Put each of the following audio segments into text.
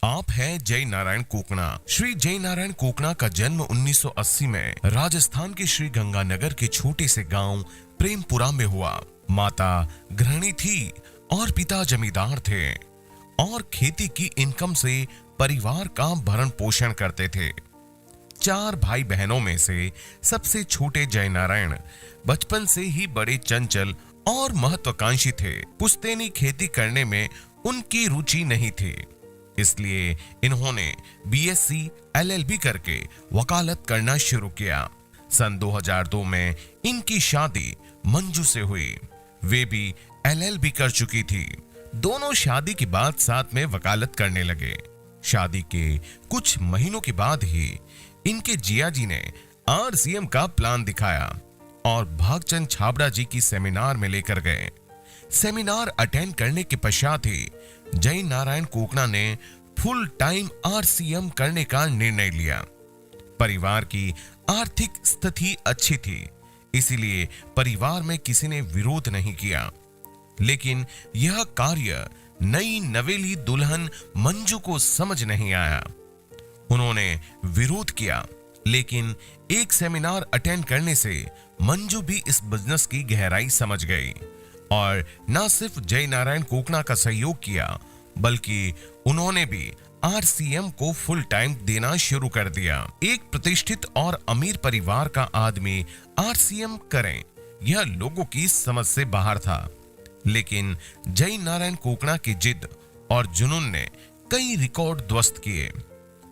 आप हैं जय नारायण कोकणा। श्री जय नारायण कोकणा का जन्म 1980 में राजस्थान के श्री गंगानगर के छोटे से गांव प्रेमपुरा में हुआ। माता गृहिणी थी और पिता जमींदार थे और खेती की इनकम से परिवार का भरण पोषण करते थे। 4 भाई बहनों में से सबसे छोटे जय नारायण बचपन से ही बड़े चंचल और महत्वाकांक्षी थे। पुश्तैनी खेती करने में उनकी रुचि नहीं थी, इसलिए इन्होंने बीएससी एलएलबी करके वकालत करना शुरू किया। सन 2002 में इनकी शादी मंजू से हुई। वे भी एलएलबी कर चुकी थी। दोनों शादी के बाद साथ में वकालत करने लगे। शादी के कुछ महीनों के बाद ही इनके जिया जी ने आरसीएम का प्लान दिखाया और भागचंद छाबड़ा जी की सेमिनार में लेकर गए। सेमिनार अटेंड करने के पश्चात ही जय नारायण कोकणा ने फुल टाइम आरसीएम करने का निर्णय लिया। परिवार की आर्थिक स्थिति अच्छी थी, इसीलिए परिवार में किसी ने विरोध नहीं किया, लेकिन यह कार्य नई नवेली दुल्हन मंजू को समझ नहीं आया। उन्होंने विरोध किया, लेकिन एक सेमिनार अटेंड करने से मंजू भी इस बिजनेस की गहराई समझ गई और न सिर्फ जय नारायण कोकणा का सहयोग किया, बल्कि उन्होंने भी आरसीएम को फुल टाइम देना शुरू कर दिया। एक प्रतिष्ठित और अमीर परिवार का आदमी आरसीएम करें, यह लोगों की समझ से बाहर था, लेकिन जय नारायण कोकणा की जिद और जुनून ने कई रिकॉर्ड ध्वस्त किए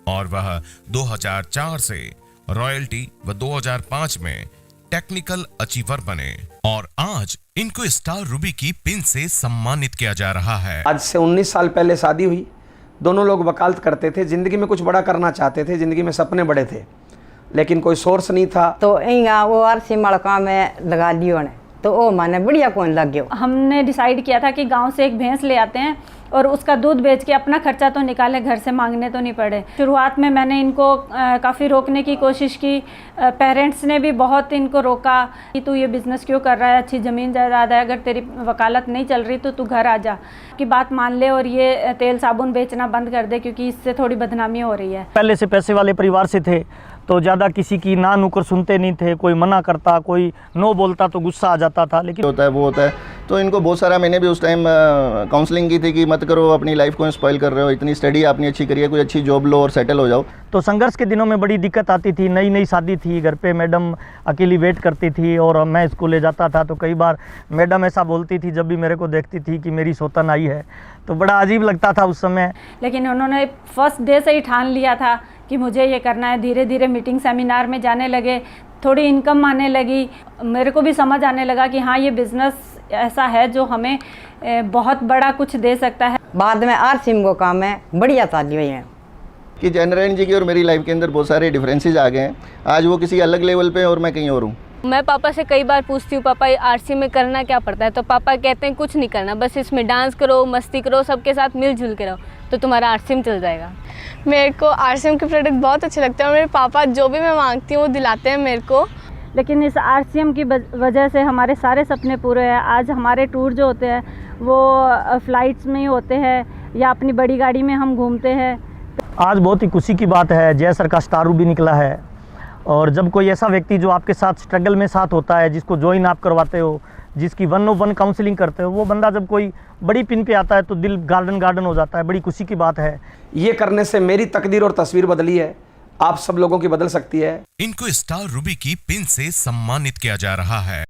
और वह 2004 से रॉयल्टी व 2005 में टेक्निकल अचीवर बने और आज इनको स्टार रूबी की पिन से सम्मानित किया जा रहा है। आज से 19 साल पहले शादी हुई। दोनों लोग वकालत करते थे, जिंदगी में कुछ बड़ा करना चाहते थे, जिंदगी में सपने बड़े थे, लेकिन कोई सोर्स नहीं था। तो वो आरसीएम वाला काम में लगा लियो ने, तो वो माने बढ़िया कौन लग गयो। हमने डिसाइड किया था कि गांव से एक भैंस ले आते हैं और उसका दूध बेच के अपना खर्चा तो निकाले, घर से मांगने तो नहीं पड़े। शुरुआत में मैंने इनको काफ़ी रोकने की कोशिश की। पेरेंट्स ने भी बहुत इनको रोका कि तू ये बिज़नेस क्यों कर रहा है, अच्छी ज़मीन जायदाद है, अगर तेरी वकालत नहीं चल रही तो तू घर आ जा, की बात मान ले और ये तेल साबुन बेचना बंद कर दे, क्योंकि इससे थोड़ी बदनामी हो रही है। पहले से पैसे वाले परिवार से थे तो ज़्यादा किसी की ना नुकर सुनते नहीं थे। कोई मना करता, कोई नो बोलता तो गुस्सा आ जाता था, लेकिन होता है वो होता है। तो इनको बहुत सारा, मैंने भी उस टाइम काउंसलिंग की थी कि मत करो, अपनी लाइफ को स्पॉइल कर रहे हो, इतनी स्टडी आपने अच्छी करी है, कोई अच्छी जॉब लो और सेटल हो जाओ। तो संघर्ष के दिनों में बड़ी दिक्कत आती थी। नई नई शादी थी, घर पे मैडम अकेली वेट करती थी और मैं स्कूल ले जाता था, तो कई बार मैडम ऐसा बोलती थी जब भी मेरे को देखती थी कि मेरी सौतन आई है, तो बड़ा अजीब लगता था उस समय। लेकिन उन्होंने फर्स्ट डे से ही ठान लिया था कि मुझे ये करना है। धीरे धीरे मीटिंग सेमिनार में जाने लगे, थोड़ी इनकम आने लगी, मेरे को भी समझ आने लगा कि हाँ ये बिज़नेस ऐसा है जो हमें बहुत बड़ा कुछ दे सकता है। बाद में आरसीएम को काम है बढ़िया चाली हुई है कि जय नारायण जी की और मेरी लाइफ के अंदर बहुत सारे डिफरेंसेस आ गए हैं। आज वो किसी अलग लेवल पे और मैं कहीं और हूँ। मैं पापा से कई बार पूछती हूँ, पापा आरसीएम में करना क्या पड़ता है, तो पापा कहते हैं कुछ नहीं करना, बस इसमें डांस करो, मस्ती करो, सबके साथ मिलजुल के रहो, तो तुम्हारा आरसीएम चल जाएगा। मेरे को आरसीएम के प्रोडक्ट बहुत अच्छे लगते हैं और मेरे पापा जो भी मैं मांगती हूँ वो दिलाते हैं मेरे को। लेकिन इस आरसीएम की वजह से हमारे सारे सपने पूरे हैं। आज हमारे टूर जो होते हैं वो फ्लाइट्स में ही होते हैं या अपनी बड़ी गाड़ी में हम घूमते हैं। आज बहुत ही खुशी की बात है, जय सर का स्टार रूबी निकला है। और जब कोई ऐसा व्यक्ति जो आपके साथ स्ट्रगल में साथ होता है, जिसको ज्वाइन आप करवाते हो, जिसकी 1-on-1 काउंसलिंग करते हो, वो बंदा जब कोई बड़ी पिन पे आता है तो दिल गार्डन हो जाता है। बड़ी खुशी की बात है। ये करने से मेरी तकदीर और तस्वीर बदली है, आप सब लोगों की बदल सकती है। इनको स्टार रूबी की पिन से सम्मानित किया जा रहा है।